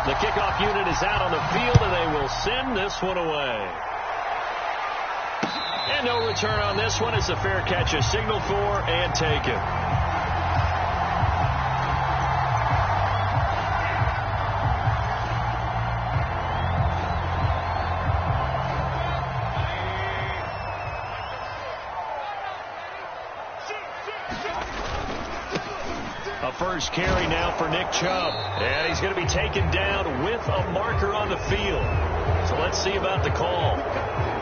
The kickoff unit is out on the field, and they will send this one away. And no return on this one. It's a fair catch, a signal for, and taken. A first carry now for Nick Chubb. And he's going to be taken down with a marker on the field. So let's see about the call.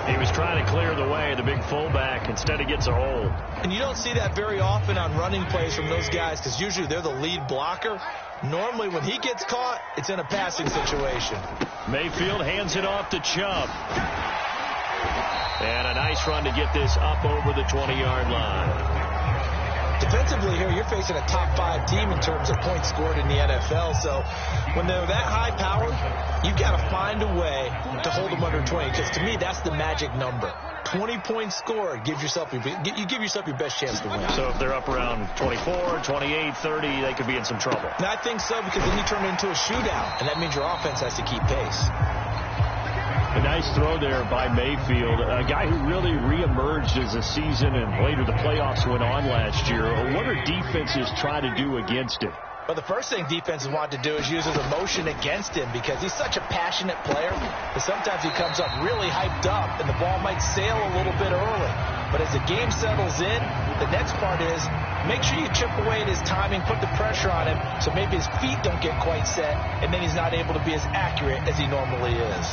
He was trying to clear the way, the big fullback. Instead, he gets a hold. And you don't see that very often on running plays from those guys because usually they're the lead blocker. Normally, when he gets caught, it's in a passing situation. Mayfield hands it off to Chubb. And a nice run to get this up over the 20-yard line. Defensively here, you're facing a top-5 team in terms of points scored in the NFL. So when they're that high-powered, you've got to find a way to hold them under 20. Because to me, that's the magic number. 20 points scored, you give yourself your best chance to win. So if they're up around 24, 28, 30, they could be in some trouble. And I think so, because then you turn it into a shootout, and that means your offense has to keep pace. A nice throw there by Mayfield, a guy who really reemerged as the season and later the playoffs went on last year. What are defenses trying to do against him? Well, the first thing defenses want to do is use his emotion against him because he's such a passionate player that sometimes he comes up really hyped up and the ball might sail a little bit early. But as the game settles in, the next part is make sure you chip away at his timing, put the pressure on him so maybe his feet don't get quite set and then he's not able to be as accurate as he normally is.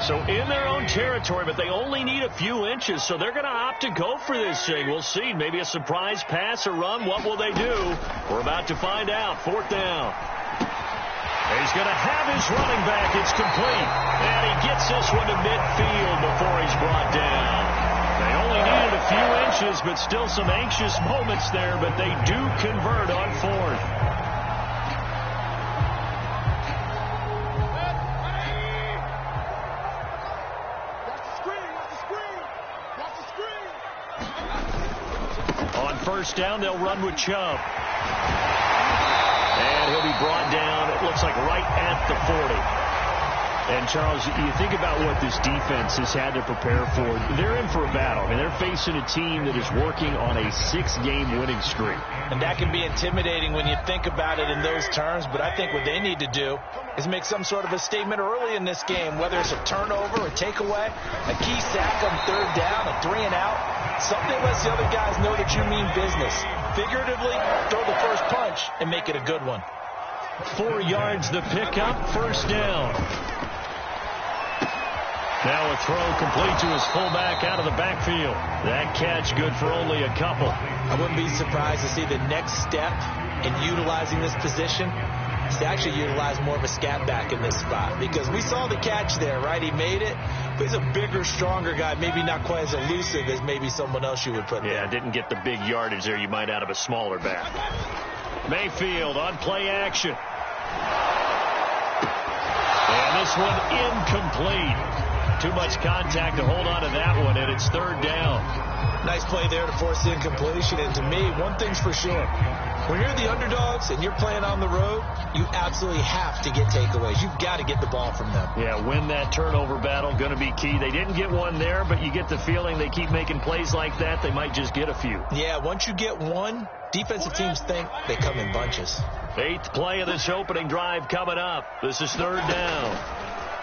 So in their own territory, but they only need a few inches, so they're going to opt to go for this thing. We'll see. Maybe a surprise pass or run. What will they do? We're about to find out. Fourth down. He's going to have his running back. It's complete. And he gets this one to midfield before he's brought down. They only needed a few inches, but still some anxious moments there, but they do convert on fourth. First down, they'll run with Chubb. And he'll be brought down, it looks like right at the 40. And, Charles, you think about what this defense has had to prepare for. They're in for a battle. I mean, they're facing a team that is working on a 6-game winning streak. And that can be intimidating when you think about it in those terms. But I think what they need to do is make some sort of a statement early in this game, whether it's a turnover, a takeaway, a key sack on third down, a 3-and-out. Something lets the other guys know that you mean business. Figuratively, throw the first punch and make it a good one. 4 yards the pickup, first down. Now a throw complete to his fullback out of the backfield. That catch good for only a couple. I wouldn't be surprised to see the next step in utilizing this position is to actually utilize more of a scat back in this spot. Because we saw the catch there, right? He made it. But he's a bigger, stronger guy, maybe not quite as elusive as maybe someone else you would put there. Yeah, didn't get the big yardage there you might out of a smaller back. Mayfield on play action. And this one incomplete. Too much contact to hold on to that one, and it's third down. Nice play there to force the incompletion. And to me, one thing's for sure. When you're the underdogs and you're playing on the road, you absolutely have to get takeaways. You've got to get the ball from them. Yeah, win that turnover battle, going to be key. They didn't get one there, but you get the feeling they keep making plays like that, they might just get a few. Yeah, once you get one, defensive teams think they come in bunches. 8th play of this opening drive coming up. This is third down.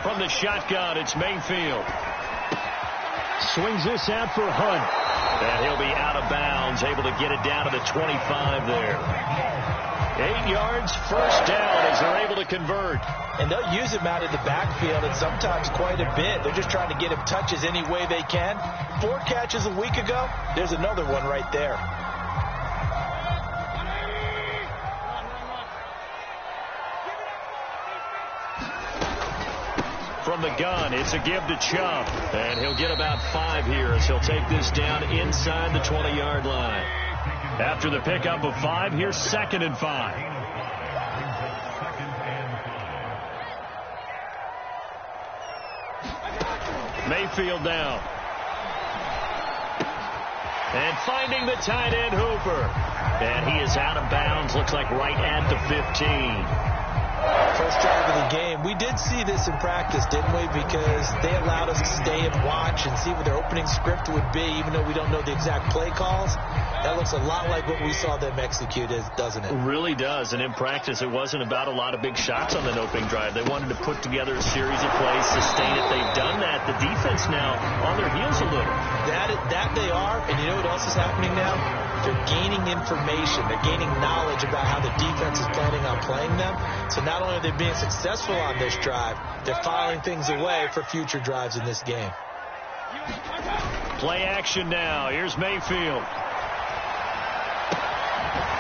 From the shotgun, it's Mayfield. Swings this out for Hunt. And he'll be out of bounds, able to get it down to the 25 there. 8 yards, first down as they're able to convert. And they'll use him out of the backfield and sometimes quite a bit. They're just trying to get him touches any way they can. 4 catches a week ago. There's another one right there. From the gun, it's a give to Chubb. And he'll get about 5 here as he'll take this down inside the 20-yard line. After the pickup of 5, here's 2nd and 5. Mayfield down. And finding the tight end, Hooper. And he is out of bounds, looks like right at the 15. First drive of the game. We did see this in practice, didn't we? Because they allowed us to stay and watch and see what their opening script would be, even though we don't know the exact play calls. That looks a lot like what we saw them execute, doesn't it? It really does. And in practice, it wasn't about a lot of big shots on that opening drive. They wanted to put together a series of plays, sustain it. They've done that. The defense now on their heels a little. That they are. And you know what else is happening now? They're gaining information. They're gaining knowledge about how the defense is planning on playing them. So not only are they being successful on this drive, they're filing things away for future drives in this game. Play action now. Here's Mayfield.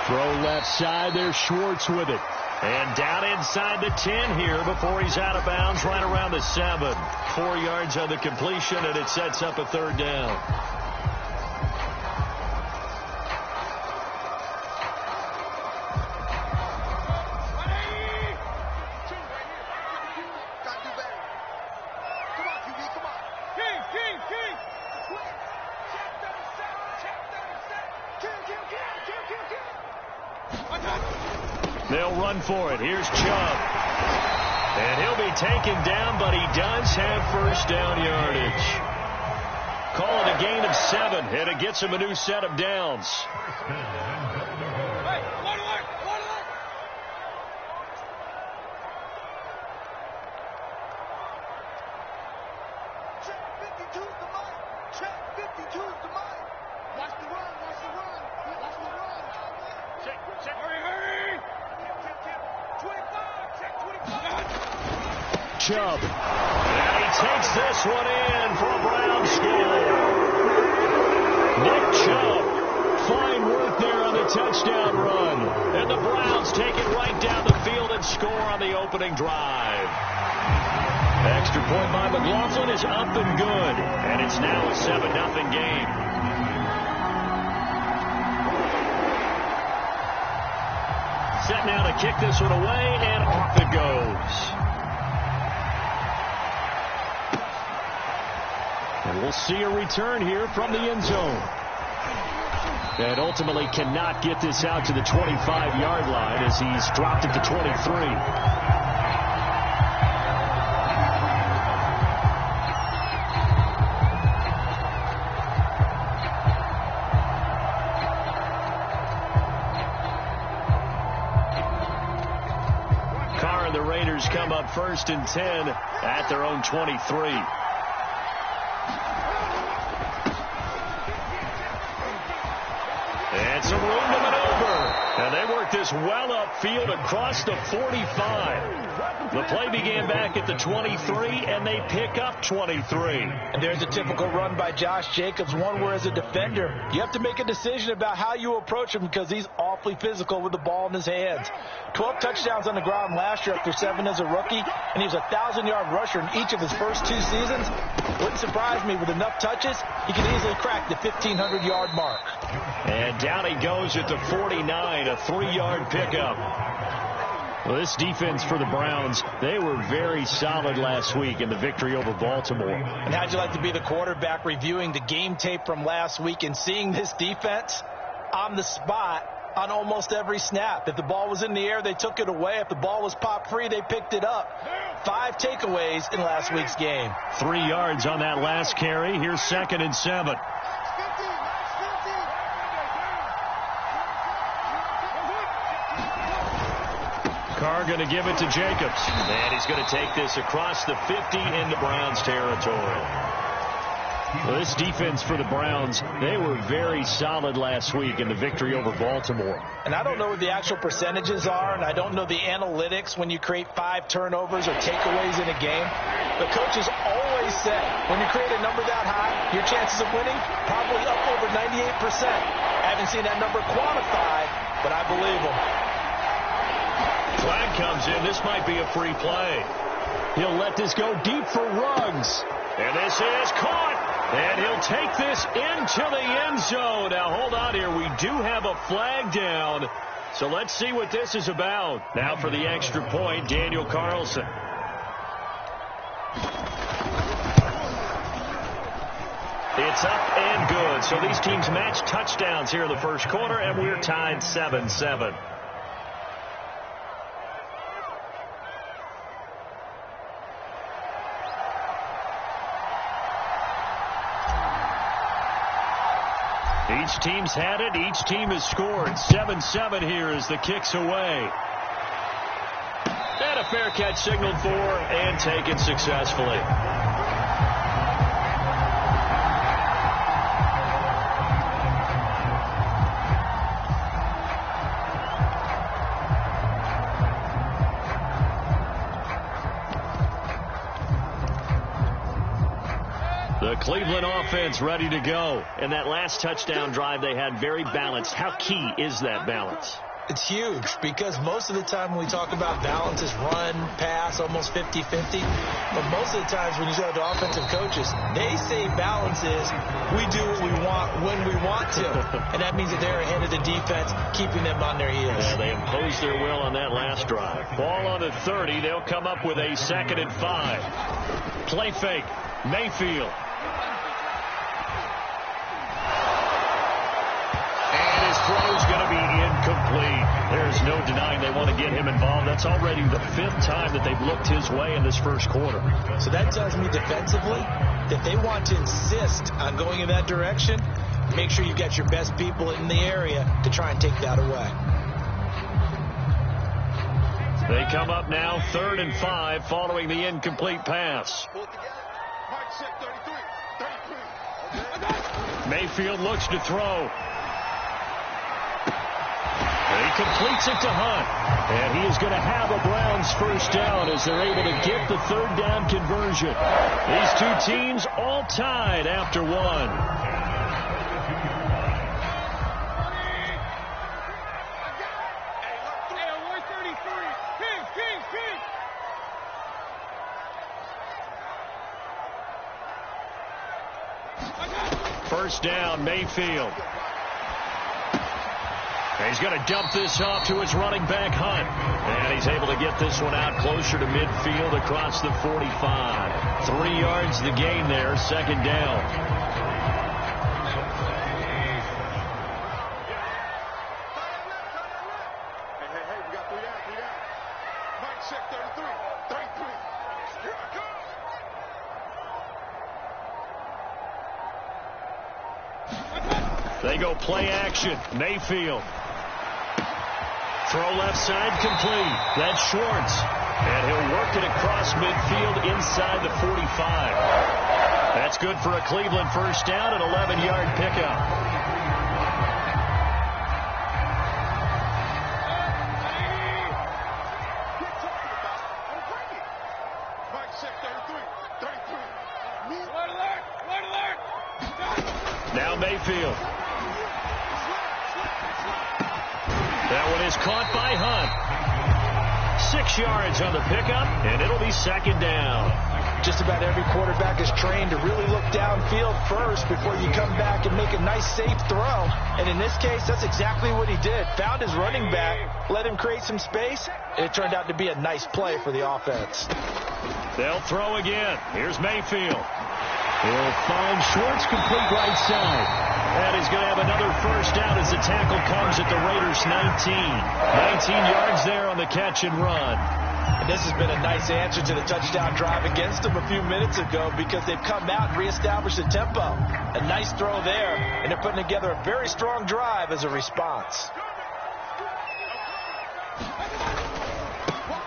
Throw left side. There's Schwartz with it. And down inside the 10 here before he's out of bounds, right around the 7. 4 yards on the completion, and it sets up a third down. They'll run for it. Here's Chubb. And he'll be taken down, but he does have first down yardage. Call it a gain of 7, and it gets him a new set of downs. Chubb. And he takes this one in for a Brown score. Nick Chubb. Fine work there on the touchdown run. And the Browns take it right down the field and score on the opening drive. Extra point by McLaughlin is up and good. And it's now a 7-0 game. Set now to kick this one away, and off it goes. And we'll see a return here from the end zone. And ultimately cannot get this out to the 25-yard line as he's dropped it to 23. Come up 1st and 10 at their own 23. And some room to maneuver. And they work this well upfield across the 45. The play began back at the 23, and they pick up 23. And there's a typical run by Josh Jacobs, one where as a defender, you have to make a decision about how you approach him because he's awfully physical with the ball in his hands. 12 touchdowns on the ground last year after 7 as a rookie, and he was a 1,000-yard rusher in each of his first 2 seasons. Wouldn't surprise me with enough touches, he can easily crack the 1,500-yard mark. And down he goes at the 49, a 3-yard pickup. Well, this defense for the Browns, they were very solid last week in the victory over Baltimore. And how'd you like to be the quarterback reviewing the game tape from last week and seeing this defense on the spot on almost every snap? If the ball was in the air, they took it away. If the ball was pop free, they picked it up. 5 takeaways in last week's game. 3 yards on that last carry. Here's 2nd and 7. Carr going to give it to Jacobs. And he's going to take this across the 50 into Browns territory. Well, this defense for the Browns, they were very solid last week in the victory over Baltimore. And I don't know what the actual percentages are, and I don't know the analytics when you create 5 turnovers or takeaways in a game. But coaches always say, when you create a number that high, your chances of winning probably up over 98%. I haven't seen that number quantified, but I believe them. Flag comes in. This might be a free play. He'll let this go deep for Ruggs. And this is caught. And he'll take this into the end zone. Now, hold on here. We do have a flag down. So let's see what this is about. Now for the extra point, Daniel Carlson. It's up and good. So these teams match touchdowns here in the first quarter, and we're tied 7-7. Each team's had it. Each team has scored. 7-7 here as the kick's away. And a fair catch signaled for and taken successfully. The Cleveland offense ready to go. And that last touchdown drive they had very balanced. How key is that balance? It's huge because most of the time when we talk about balance is run, pass, almost 50-50. But most of the times when you go to offensive coaches, they say balance is we do what we want when we want to. And that means that they're ahead of the defense, keeping them on their heels. Yeah, they imposed their will on that last drive. Ball on the 30. They'll come up with a 2nd and 5. Play fake. Mayfield. Throw's going to be incomplete. There's no denying they want to get him involved. That's already the 5th time that they've looked his way in this first quarter. So that tells me defensively that they want to insist on going in that direction. Make sure you get your best people in the area to try and take that away. They come up now 3rd and 5 following the incomplete pass. Mayfield looks to throw. He completes it to Hunt. And he is going to have a Browns first down as they're able to get the 3rd down conversion. These two teams all tied after one. First down, Mayfield. And he's going to dump this off to his running back, Hunt. And he's able to get this one out closer to midfield across the 45. 3 yards the gain there, 2nd down. We got 3 down. Mike, check 33. Here I come. They go play action. Mayfield. Throw left side complete. That's Schwartz. And he'll work it across midfield inside the 45. That's good for a Cleveland first down, an 11-yard pickup. Now Mayfield. That one is caught by Hunt. 6 yards on the pickup, and it'll be 2nd down. Just about every quarterback is trained to really look downfield first before you come back and make a nice, safe throw. And in this case, that's exactly what he did. Found his running back, let him create some space, and it turned out to be a nice play for the offense. They'll throw again. Here's Mayfield. He'll find Schwartz, complete right side. And he's going to have another first down as the tackle comes at the Raiders' 19. 19 yards there on the catch and run. And this has been a nice answer to the touchdown drive against them a few minutes ago because they've come out and reestablished the tempo. A nice throw there, and they're putting together a very strong drive as a response.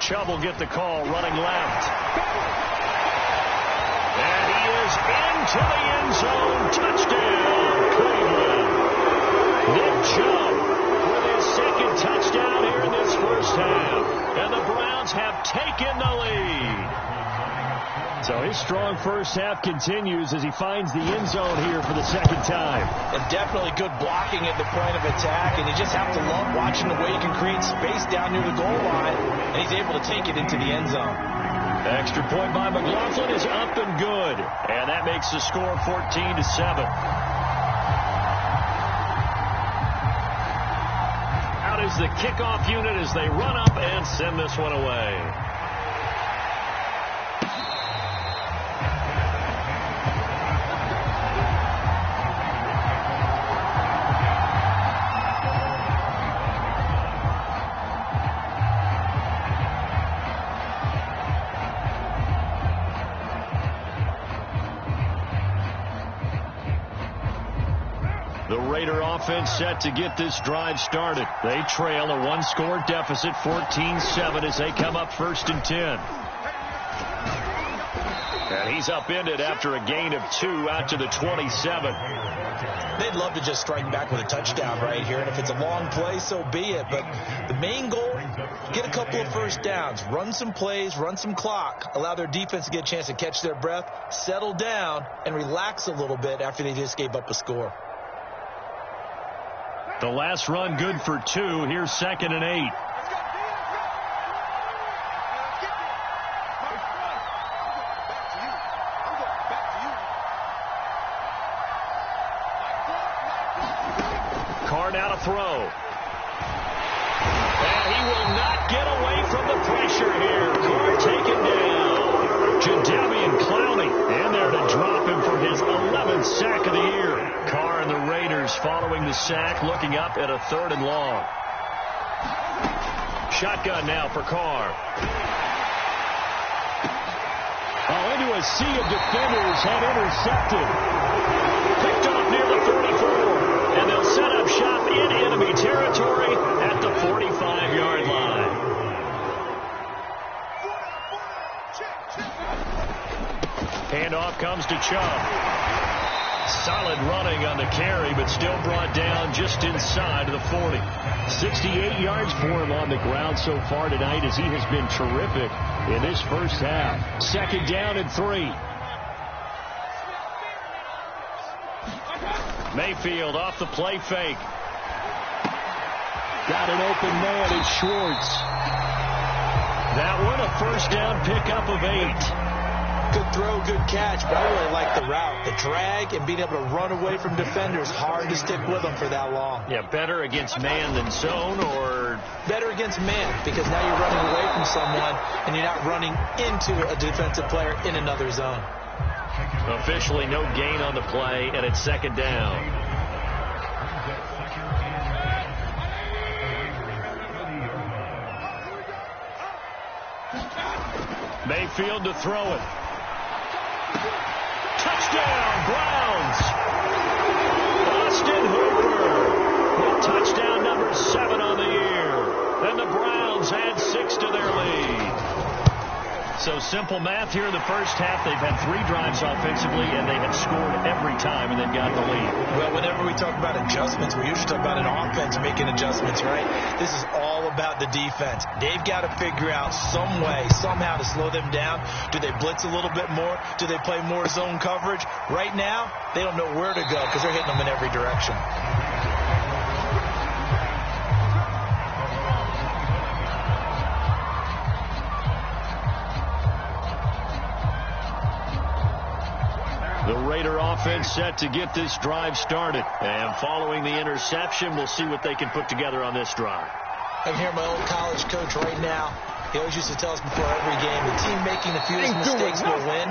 Chubb will get the call running left. And he is into the end zone. Touchdown, Cleveland. Nick Chubb with his 2nd touchdown here in this first half. And the Browns have taken the lead. So his strong first half continues as he finds the end zone here for the 2nd time. And definitely good blocking at the point of attack. And you just have to love watching the way he can create space down near the goal line. And he's able to take it into the end zone. Extra point by McLaughlin is up and good. And that makes the score 14-7. Out is the kickoff unit as they run up and send this one away. The Raider offense set to get this drive started. They trail a one-score deficit, 14-7, as they come up 1st and 10. And he's upended after a gain of 2 out to the 27. They'd love to just strike back with a touchdown right here, and if it's a long play, so be it. But the main goal, get a couple of first downs, run some plays, run some clock, allow their defense to get a chance to catch their breath, settle down, and relax a little bit after they just gave up a score. The last run good for 2. Here's 2nd and 8. Now to throw. And he will not get away from the pressure here. Carr taken down. Jadeveon Clowney in there to drop him for his 11th sack of the year. Carr and the Raiders following the sack, looking up at a 3rd and long. Shotgun now for Carr. Into a sea of defenders, had intercepted. Picked off near the 44. And they'll set up shop in enemy territory at the 45-yard line. Handoff comes to Chubb. Solid running on the carry, but still brought down just inside of the 40. 68 yards for him on the ground so far tonight, as he has been terrific in this first half. 2nd down and 3. Mayfield off the play fake. Got an open man in Schwartz. That one a first down pickup of 8. Good throw, good catch, but I really like the route. The drag and being able to run away from defenders. Hard to stick with them for that long. Yeah, better against man than zone, or? Better against man, because now you're running away from someone and you're not running into a defensive player in another zone. Officially no gain on the play, and it's 2nd down. Mayfield to throw it. Touchdown, Browns. Austin Hooper with touchdown number 7 on the year. And the Browns add 6 to their lead. So simple math here in the first half. They've had 3 drives offensively, and they have scored every time and then got the lead. Well, whenever we talk about adjustments, we usually talk about an offense making adjustments, right? This is all about the defense. They've got to figure out some way, somehow to slow them down. Do they blitz a little bit more? Do they play more zone coverage? Right now, they don't know where to go because they're hitting them in every direction. The Raider offense set to get this drive started. And following the interception, we'll see what they can put together on this drive. I can hear my old college coach right now. He always used to tell us before every game, the team making the fewest mistakes will win.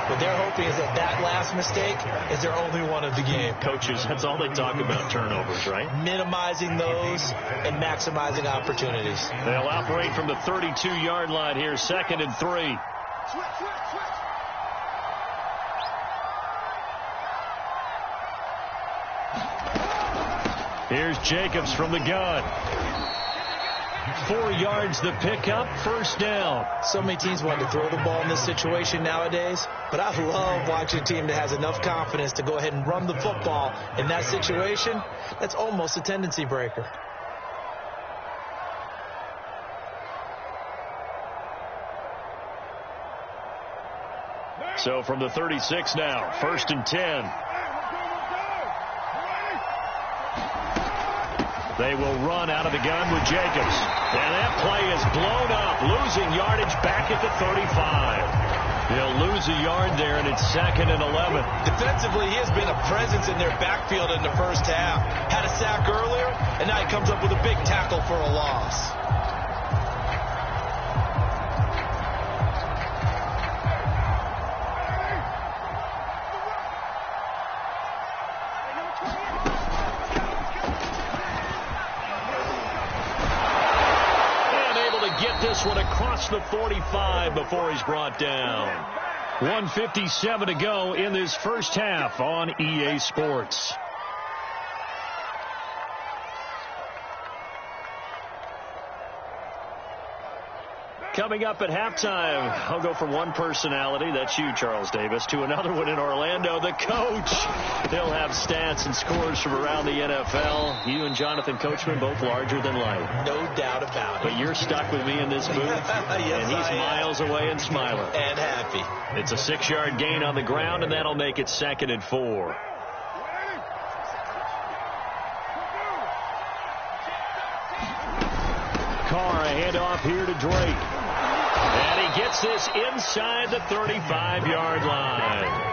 What they're hoping is that last mistake is their only one of the game. Coaches, that's all they talk about, turnovers, right? Minimizing those and maximizing opportunities. They'll operate from the 32-yard line here, 2nd and 3. Here's Jacobs from the gun. 4 yards the pickup, 1st down. So many teams want to throw the ball in this situation nowadays, but I love watching a team that has enough confidence to go ahead and run the football in that situation. That's almost a tendency breaker. So from the 36 now, 1st and 10. They will run out of the gun with Jacobs. And that play is blown up, losing yardage back at the 35. They'll lose a yard there, and it's 2nd and 11. Defensively, he has been a presence in their backfield in the first half. Had a sack earlier, and now he comes up with a big tackle for a loss. This one across the 45 before he's brought down. 1:57 to go in this first half on EA Sports. Coming up at halftime, I'll go from one personality, that's you, Charles Davis, to another one in Orlando, the coach. He'll have stats and scores from around the NFL. You and Jonathan Coachman, both larger than life. No doubt about it. But you're stuck with me in this booth, yes, and he's miles away and smiling. And happy. It's a 6-yard gain on the ground, and that'll make it 2nd and 4. Carr, a handoff here to Drake. And he gets this inside the 35-yard line.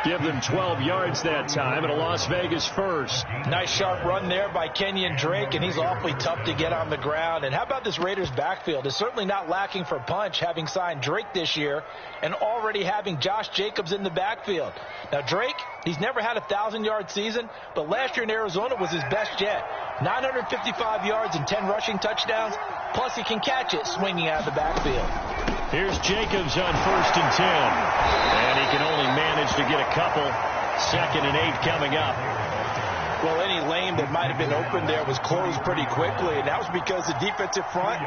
Give them 12 yards that time, and a Las Vegas first. Nice sharp run there by Kenyon Drake, and he's awfully tough to get on the ground. And how about this Raiders backfield? It's certainly not lacking for punch, having signed Drake this year and already having Josh Jacobs in the backfield. Now, Drake, he's never had a 1,000-yard season, but last year in Arizona was his best yet. 955 yards and 10 rushing touchdowns, plus he can catch it swinging out of the backfield. Here's Jacobs on 1st and 10. And he can only manage to get a couple. 2nd and 8 coming up. Well, any lane that might have been open there was closed pretty quickly, and that was because the defensive front,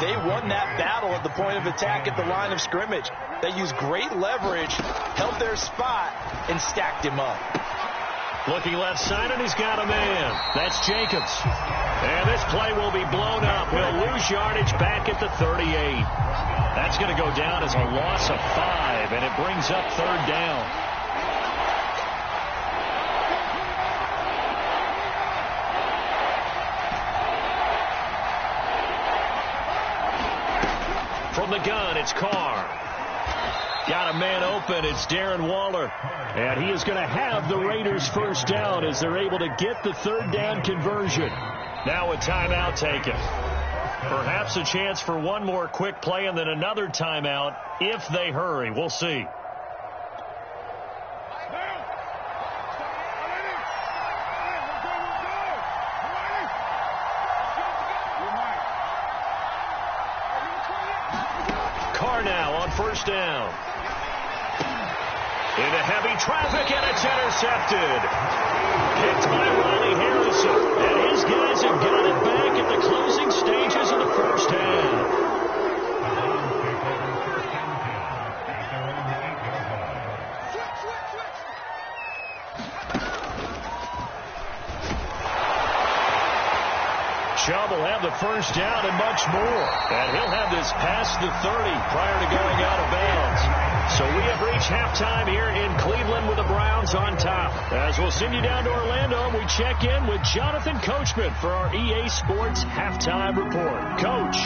they won that battle at the point of attack at the line of scrimmage. They used great leverage, held their spot, and stacked him up. Looking left side, and he's got a man. That's Jacobs. And this play will be blown up. He'll lose yardage back at the 38. That's going to go down as a loss of 5, and it brings up 3rd down. From the gun, it's Carr. Got a man open. It's Darren Waller. And he is going to have the Raiders first down as they're able to get the 3rd down conversion. Now a timeout taken. Perhaps a chance for one more quick play and then another timeout if they hurry. We'll see. Carr now on 1st down. Into heavy traffic, and it's intercepted. Kicked by Riley Harrison. And his guys have got it back at the closing stages of the first half. Chubb will have the first down and much more. And he'll have this past the 30 prior to going out of bounds. So we have reached halftime here in Cleveland with the Browns on top. As we'll send you down to Orlando, we check in with Jonathan Coachman for our EA Sports Halftime Report. Coach.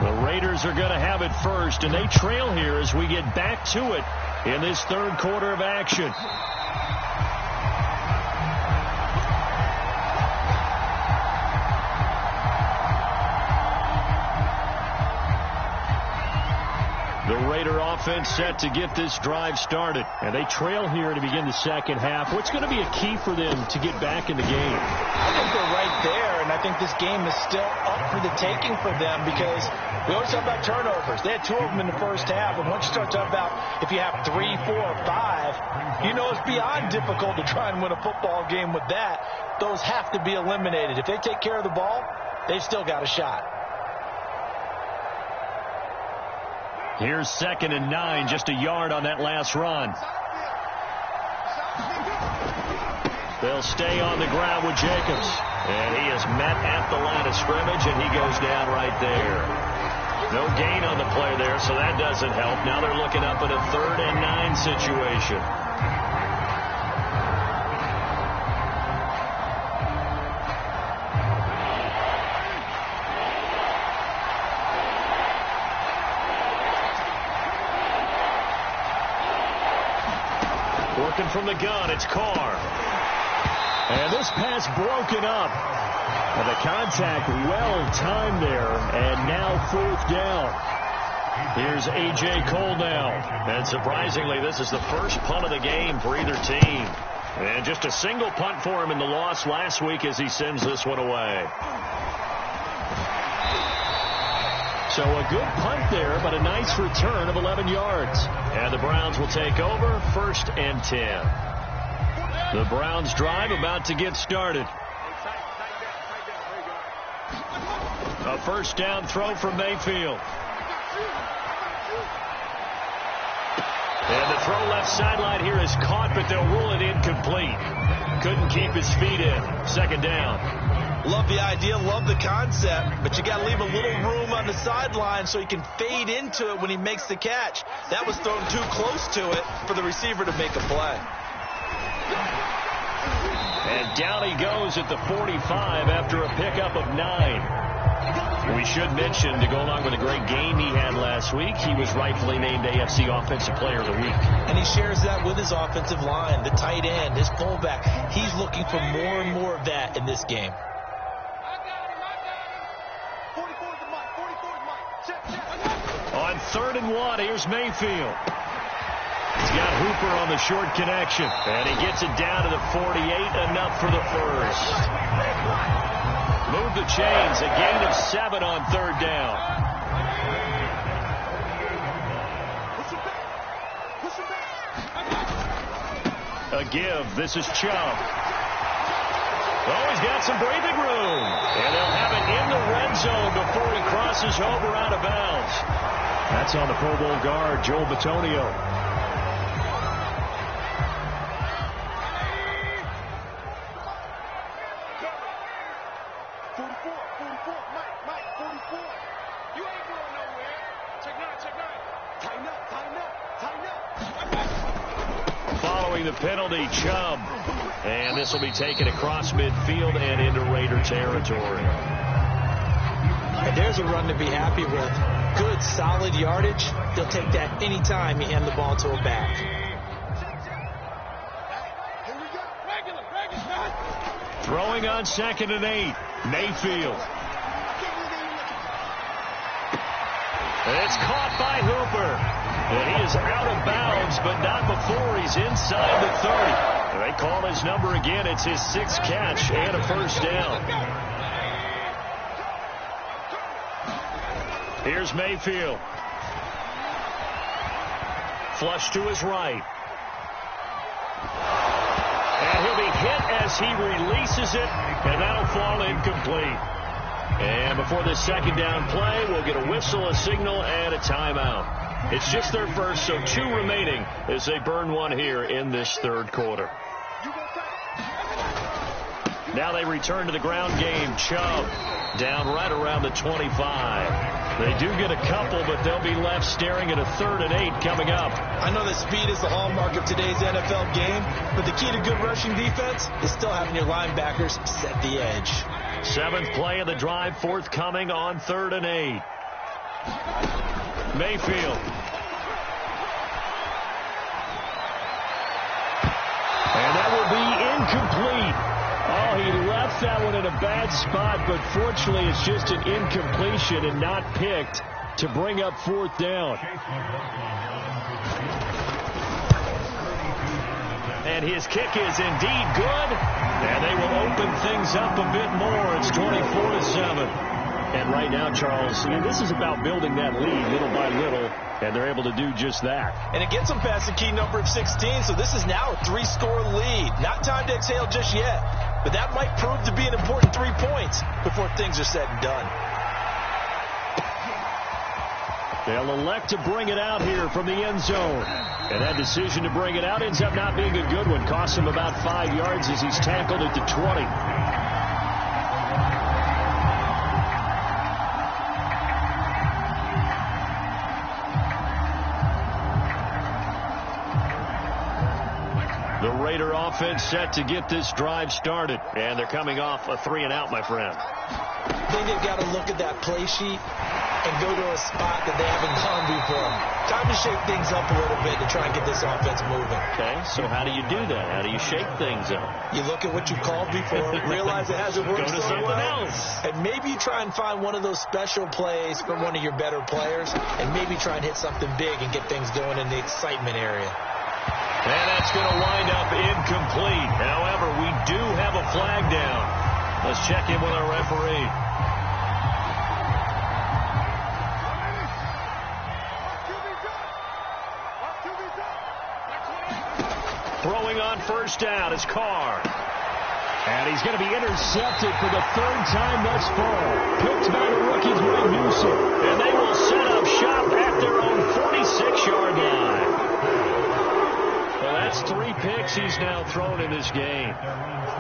The Raiders are going to have it first, and they trail here as we get back to it in this 3rd quarter of action. The Raider offense set to get this drive started. And they trail here to begin the second half. What's going to be a key for them to get back in the game? I think they're right there, and I think this game is still up for the taking for them because we always talk about turnovers. They had 2 of them in the first half, and once you start talking about if you have 3, 4, 5, you know it's beyond difficult to try and win a football game with that. Those have to be eliminated. If they take care of the ball, they've still got a shot. Here's 2nd and 9, just a yard on that last run. They'll stay on the ground with Jacobs. And he is met at the line of scrimmage, and he goes down right there. No gain on the play there, so that doesn't help. Now they're looking up at a 3rd and 9 situation. Working from the gun, it's Carr. And this pass broken up. And the contact well timed there. And now 4th down. Here's A.J. Cole now. And surprisingly, this is the first punt of the game for either team. And just a single punt for him in the loss last week as he sends this one away. So a good punt there, but a nice return of 11 yards. And the Browns will take over 1st and 10. The Browns drive about to get started. A first down throw from Mayfield. And the throw left sideline here is caught, but they'll rule it incomplete. Couldn't keep his feet in. Second down. Love the idea, love the concept, but you got to leave a little room on the sideline so he can fade into it when he makes the catch. That was thrown too close to it for the receiver to make a play. And down he goes at the 45 after a pickup of 9. We should mention, to go along with a great game he had last week, he was rightfully named AFC Offensive Player of the Week. And he shares that with his offensive line, the tight end, his fullback. He's looking for more and more of that in this game. On 3rd and 1, here's Mayfield. He's got Hooper on the short connection. And he gets it down to the 48, enough for the first. Move the chains, a gain of 7 on 3rd down. A give, this is Chubb. Oh, he's got some breathing room. And they'll have it in the red zone before he crosses over out of bounds. That's on the Pro Bowl guard, Joel Bitonio. Following the penalty, Chubb. And this will be taken across midfield and into Raider territory. And there's a run to be happy with. Good, solid yardage. They'll take that any time you hand the ball to a back. Throwing on 2nd and 8. Mayfield. And it's caught by Hooper. And he is out of bounds, but not before he's inside the 30. They call his number again. It's his 6th catch and a first down. Here's Mayfield. Flush to his right. And he'll be hit as he releases it, and that'll fall incomplete. And before this second down play, we'll get a whistle, a signal, and a timeout. It's just their first, so 2 remaining as they burn one here in this 3rd quarter. Now they return to the ground game. Chubb down right around the 25. They do get a couple, but they'll be left staring at a 3rd and 8 coming up. I know that speed is the hallmark of today's NFL game, but the key to good rushing defense is still having your linebackers set the edge. 7th play of the drive forthcoming on 3rd and 8. Mayfield. And that will be incomplete. Oh, he left that one in a bad spot, but fortunately it's just an incompletion and not picked to bring up 4th down. And his kick is indeed good, and they will open things up a bit more. It's 24-7. And right now, Charles, this is about building that lead little by little, and they're able to do just that. And it gets them past the key number of 16, so this is now a 3-score lead. Not time to exhale just yet, but that might prove to be an important 3 points before things are said and done. They'll elect to bring it out here from the end zone. And that decision to bring it out ends up not being a good one. Costs him about 5 yards as he's tackled at the 20. The Raider offense set to get this drive started. And they're coming off a 3-and-out, my friend. I think they've got to look at that play sheet and go to a spot that they haven't gone before. Time to shake things up a little bit to try and get this offense moving. Okay, so how do you do that? How do you shake things up? You look at what you called before, realize it hasn't worked Go to so something well, else. and maybe you try and find one of those special plays from one of your better players, and maybe try and hit something big and get things going in the excitement area. And that's going to wind up incomplete. However, we do have a flag down. Let's check in with our referee. Throwing on on first down. It's Carr. And he's going to be intercepted for the third time thus far. Picked by the rookie Greg Newsome. And they will set up shop at their own 46-yard line. Well, that's 3 picks he's now thrown in this game.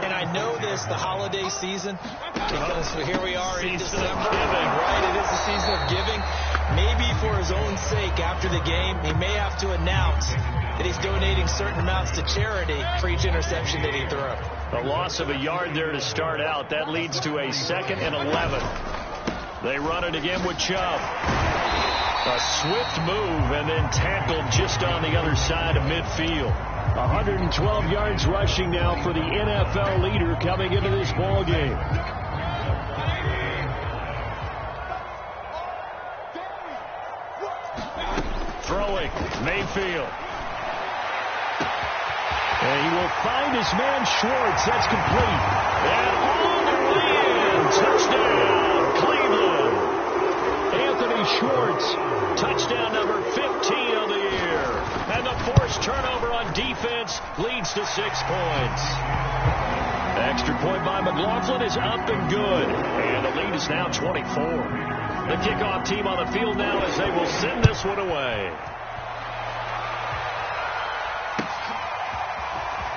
And I know this, the holiday season, because here we are in Season December. of giving. Right, it is the season of giving. Maybe for his own sake after the game, he may have to announce that he's donating certain amounts to charity for each interception that he threw. A loss of a yard there to start out. That leads to a 2nd and 11. They run it again with Chubb. A swift move and then tackled just on the other side of midfield. 112 yards rushing now for the NFL leader coming into this ball game. Throwing, Mayfield. And he will find his man Schwartz. That's complete. And all the way in. Touchdown, Cleveland. Anthony Schwartz. Touchdown number 15 of the year. And the forced turnover on defense leads to 6 points. Extra point by McLaughlin is up and good. And the lead is now 24. The kickoff team on the field now as they will send this one away.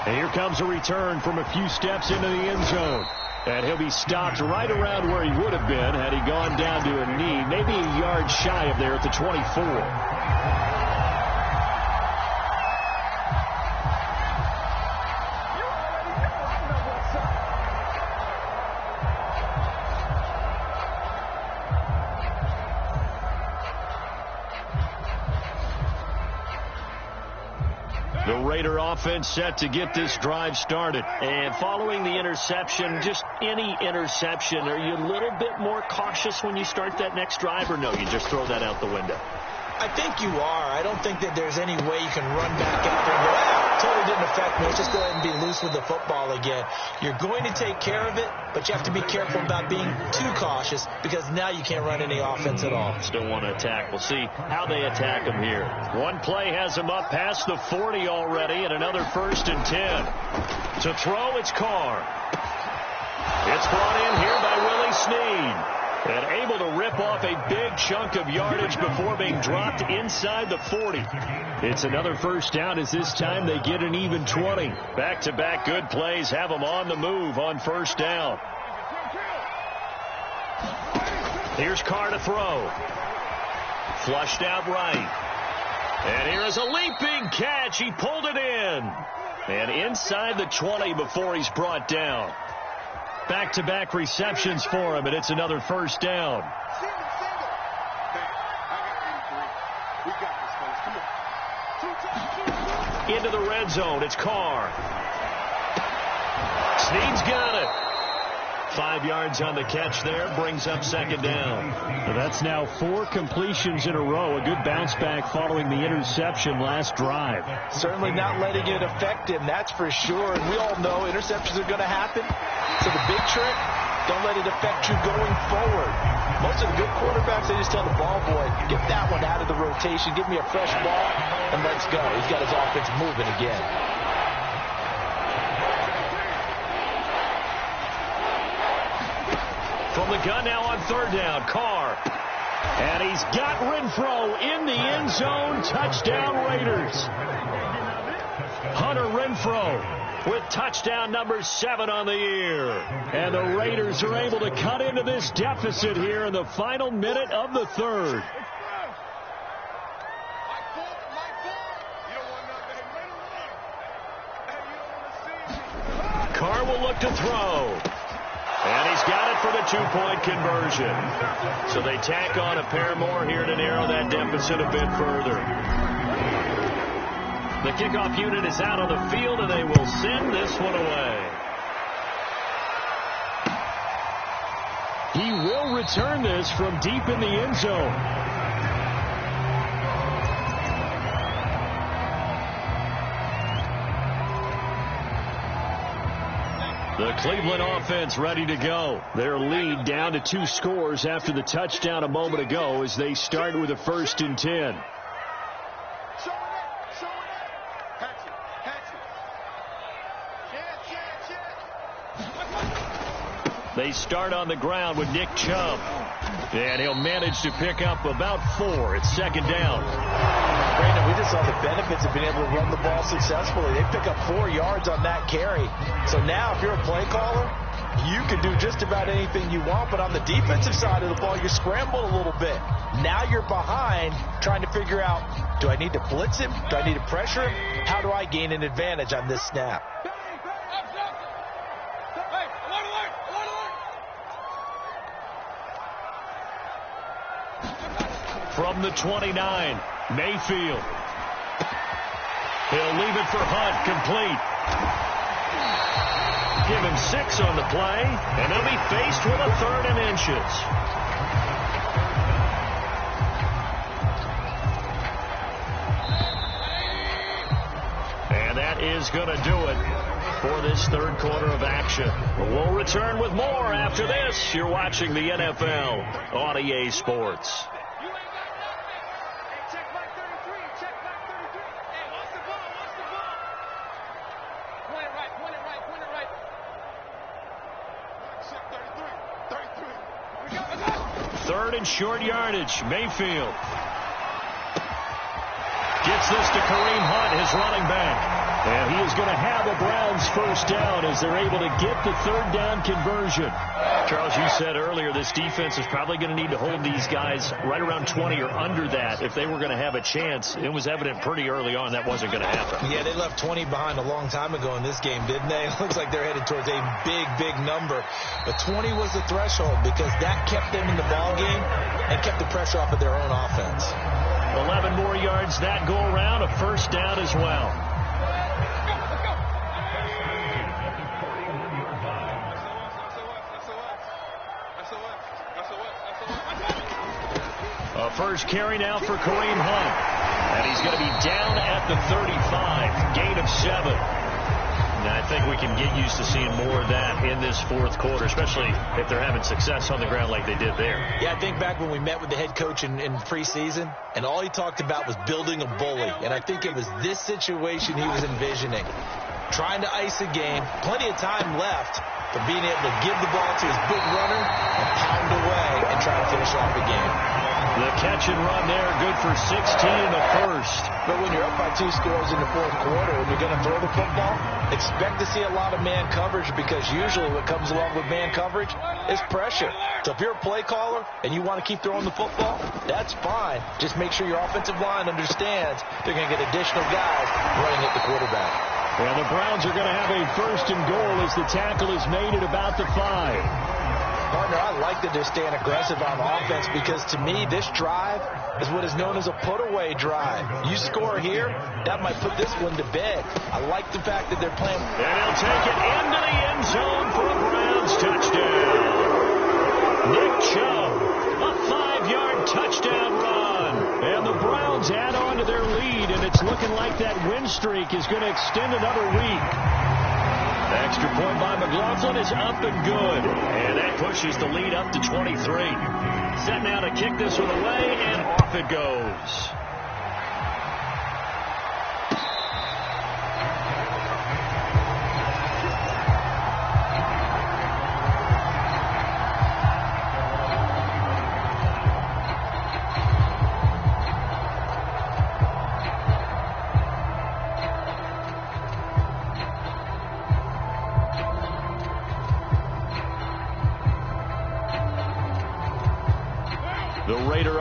And here comes a return from a few steps into the end zone. And he'll be stopped right around where he would have been had he gone down to a knee, maybe a yard shy of there at the 24. The Raider offense set to get this drive started. And following the interception, just any interception, are you a little bit more cautious when you start that next drive, or no, you just throw that out the window? I think you are. I don't think that there's any way you can run back out there and go, totally didn't affect me. Let's just go ahead and be loose with the football again. You're going to take care of it, but you have to be careful about being too cautious because now you can't run any offense at all. Still want to attack. We'll see how they attack him here. One play has him up past the 40 already, and another 1st and 10. To throw, it's Carr. It's brought in here by Willie Snead. And able to rip off a big chunk of yardage before being dropped inside the 40. It's another first down as this time they get an even 20. Back-to-back good plays have them on the move on first down. Here's Carr to throw. Flushed out right. And here is a leaping catch. He pulled it in. And inside the 20 before he's brought down. Back-to-back receptions for him, and it's another first down. Into the red zone, it's Carr. Snead's got it. 5 yards on the catch there, brings up 2nd down. Well, that's now 4 completions in a row. A good bounce back following the interception last drive. Certainly not letting it affect him, that's for sure. And we all know interceptions are going to happen. So the big trick, don't let it affect you going forward. Most of the good quarterbacks, they just tell the ball boy, get that one out of the rotation, give me a fresh ball, and let's go. He's got his offense moving again. From the gun now on 3rd down, Carr. And he's got Renfro in the end zone. Touchdown, Raiders. Hunter Renfro with touchdown number 7 on the year. And the Raiders are able to cut into this deficit here in the final minute of the 3rd. Carr will look to throw. And he's got it for the 2-point conversion. So they tack on a pair more here to narrow that deficit a bit further. The kickoff unit is out on the field, and they will send this one away. He will return this from deep in the end zone. The Cleveland offense ready to go. Their lead down to 2 scores after the touchdown a moment ago as they start with a 1st and 10. They start on the ground with Nick Chubb. And he'll manage to pick up about 4. It's second down. Brandon, we just saw the benefits of being able to run the ball successfully. They pick up 4 yards on that carry. So now if you're a play caller, you can do just about anything you want. But on the defensive side of the ball, you scramble a little bit. Now you're behind trying to figure out, do I need to blitz him? Do I need to pressure him? How do I gain an advantage on this snap? From the 29, Mayfield. He'll leave it for Hunt, complete. Give him 6 on the play, and they'll be faced with a 3rd and inches. And that is going to do it for this third quarter of action. We'll return with more after this. You're watching the NFL on EA Sports. Third and short yardage. Mayfield gets this to Kareem Hunt, his running back. And he is going to have a Browns first down as they're able to get the 3rd down conversion. Charles, you said earlier this defense is probably going to need to hold these guys right around 20 or under that if they were going to have a chance. It was evident pretty early on that wasn't going to happen. Yeah, they left 20 behind a long time ago in this game, didn't they? It looks like they're headed towards a big, big number. But 20 was the threshold because that kept them in the ball game and kept the pressure off of their own offense. 11 more yards that go around, a first down as well. A first carry now for Kareem Hunt. And he's going to be down at the 35. Gain of 7. And I think we can get used to seeing more of that in this fourth quarter, especially if they're having success on the ground like they did there. Yeah, I think back when we met with the head coach in preseason, and all he talked about was building a bully. And I think it was this situation he was envisioning. Trying to ice a game, plenty of time left, but being able to give the ball to his big runner and pound away and try to finish off the game. The catch and run there, good for 16 in the first. But when you're up by 2 scores in the fourth quarter and you're going to throw the football, expect to see a lot of man coverage because usually what comes along with man coverage is pressure. So if you're a play caller and you want to keep throwing the football, that's fine. Just make sure your offensive line understands they're going to get additional guys running at the quarterback. Well, the Browns are going to have a first and goal as the tackle is made at about the 5. Partner, I like that they're staying aggressive on offense because to me, this drive is what is known as a put-away drive. You score here, that might put this one to bed. I like the fact that they're playing. And he'll take it into the end zone for a Browns touchdown. Nick Chubb, a 5-yard touchdown run. And the Browns add on to their lead, and it's looking like that win streak is going to extend another week. Extra point by McLaughlin is up and good. And that pushes the lead up to 23. Set now to kick this one away, and off it goes.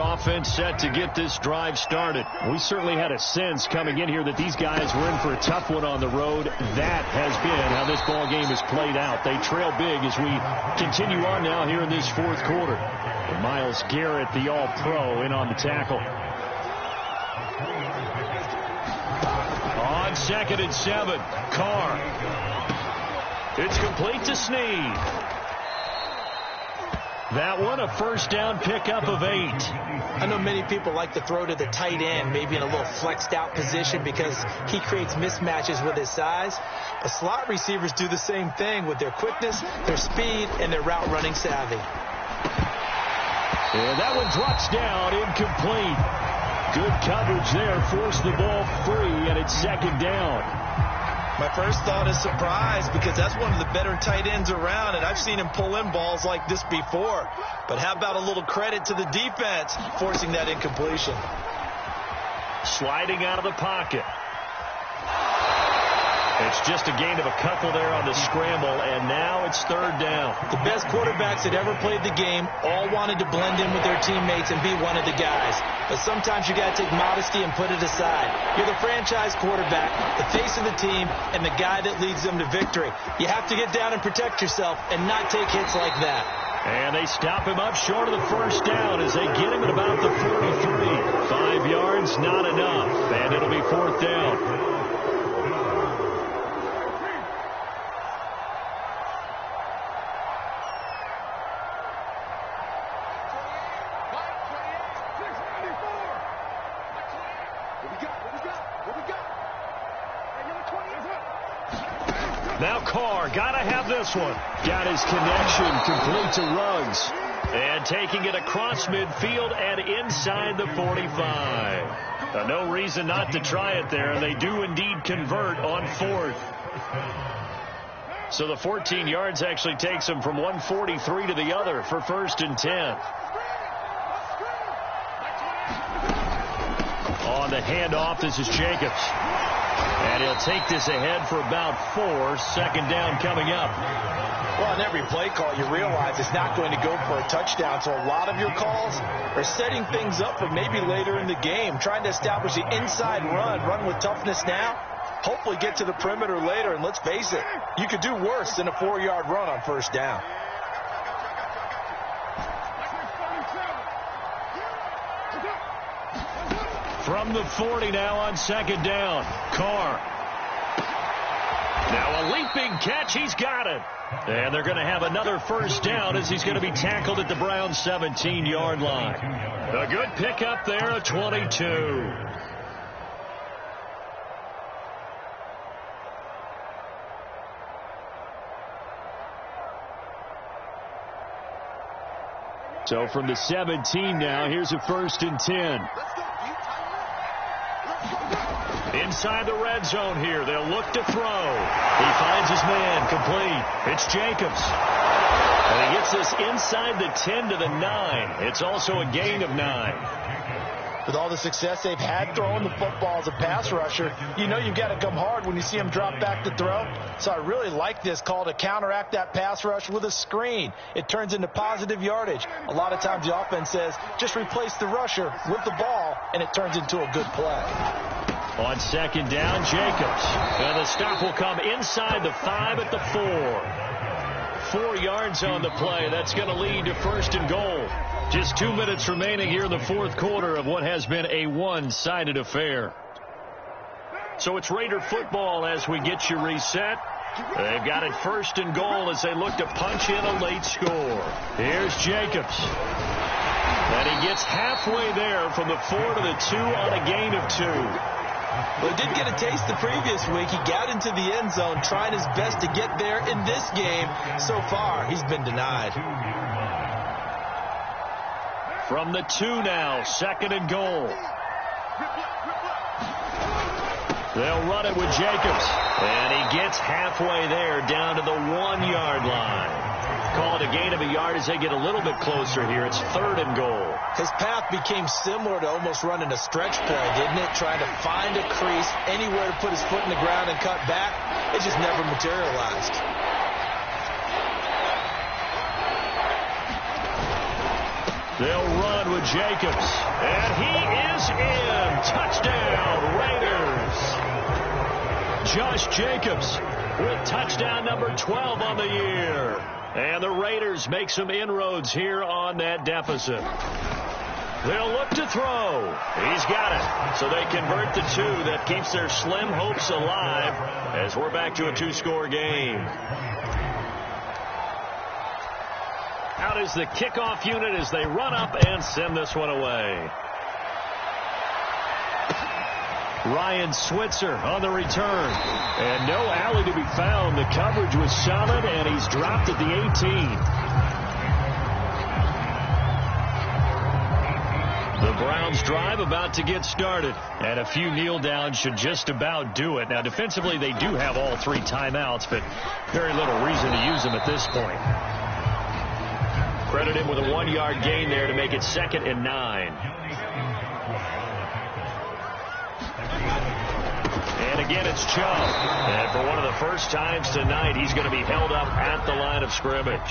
Offense set to get this drive started. We certainly had a sense coming in here that these guys were in for a tough one on the road. That has been how this ball game has played out. They trail big as we continue on now here in this fourth quarter. And Myles Garrett, the all-pro, in on the tackle. On 2nd and 7, Carr. It's complete to Snead. That one, a first down pickup of 8. I know many people like to throw to the tight end, maybe in a little flexed out position because he creates mismatches with his size. But slot receivers do the same thing with their quickness, their speed, and their route running savvy. And that one drops down, incomplete. Good coverage there, forced the ball free, and it's 2nd down. My first thought is surprise, because that's one of the better tight ends around, and I've seen him pull in balls like this before. But how about a little credit to the defense forcing that incompletion? Sliding out of the pocket. It's just a gain of a couple there on the scramble, and now it's third down. The best quarterbacks that ever played the game all wanted to blend in with their teammates and be one of the guys. But sometimes you got to take modesty and put it aside. You're the franchise quarterback, the face of the team, and the guy that leads them to victory. You have to get down and protect yourself and not take hits like that. And they stop him up short of the first down as they get him at about the 43. 5 yards, not enough, and it'll be fourth down. Now Carr, gotta have this one. Got his connection complete to Ruggs. And taking it across midfield and inside the 45. No reason not to try it there, and they do indeed convert on fourth. So the 14 yards actually takes them from 143 to the other for first and 10. On the handoff, this is Jacobs. And he'll take this ahead for about 4. Second down coming up. Well, on every play call, you realize it's not going to go for a touchdown. So a lot of your calls are setting things up for maybe later in the game, trying to establish the inside run with toughness now, hopefully get to the perimeter later. And let's face it, you could do worse than a 4-yard run on first down. From the 40 now on second down. Carr. Now a leaping catch. He's got it. And they're going to have another first down as he's going to be tackled at the Browns' 17-yard line. A good pickup there at 22. So from the 17 now, here's a first and 10. Inside the red zone here. They'll look to throw. He finds his man complete. It's Jacobs. And he gets this inside the 10 to the 9. It's also a gain of 9. With all the success they've had throwing the football as a pass rusher, you know you've got to come hard when you see him drop back to throw. So I really like this call to counteract that pass rush with a screen. It turns into positive yardage. A lot of times the offense says, just replace the rusher with the ball, and it turns into a good play. On second down, Jacobs. And the stop will come inside the 5 at the 4. 4 yards on the play. That's going to lead to first and goal. Just 2 minutes remaining here in the fourth quarter of what has been a one-sided affair. So it's Raider football as we get you reset. They've got it first and goal as they look to punch in a late score. Here's Jacobs. And he gets halfway there from the 4 to the 2 on a gain of 2. Well, he did get a taste the previous week. He got into the end zone trying his best to get there in this game. So far, he's been denied. From the 2 now, second and goal. They'll run it with Jacobs. And he gets halfway there down to the 1-yard line. Call it a gain of a yard as they get a little bit closer here. It's third and goal. His path became similar to almost running a stretch play, didn't it? Trying to find a crease, anywhere to put his foot in the ground and cut back. It just never materialized. They'll run with Jacobs. And he is in. Touchdown, Raiders. Josh Jacobs with touchdown number 12 on the year. And the Raiders make some inroads here on that deficit. They'll look to throw. He's got it. So they convert the 2. That keeps their slim hopes alive as we're back to a 2-score game. Out is the kickoff unit as they run up and send this one away. Ryan Switzer on the return. And no alley to be found. The coverage was solid, and he's dropped at the 18. The Browns drive about to get started, and a few kneel downs should just about do it. Now, defensively, they do have all 3 timeouts, but very little reason to use them at this point. Credit him with a 1-yard gain there to make it 2nd and 9. And again, it's Chubb. And for one of the first times tonight, he's going to be held up at the line of scrimmage.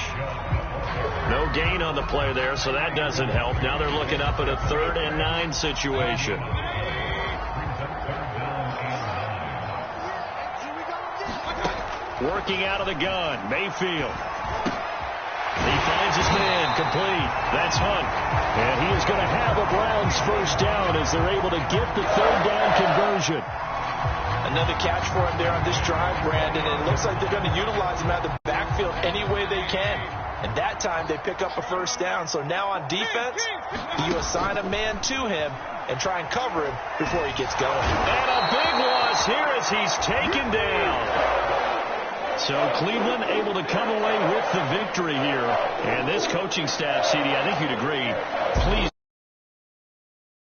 No gain on the play there, so that doesn't help. Now they're looking up at a 3rd and 9 situation. Working out of the gun, Mayfield. He finds his man, complete. That's Hunt. And he is going to have a Browns first down as they're able to get the 3rd down conversion. Another catch for him there on this drive, Brandon, and it looks like they're going to utilize him out of the backfield any way they can. And that time they pick up a first down. So now on defense, you assign a man to him and try and cover him before he gets going. And a big loss here as he's taken down. So Cleveland able to come away with the victory here. And this coaching staff, CD, I think you'd agree, please.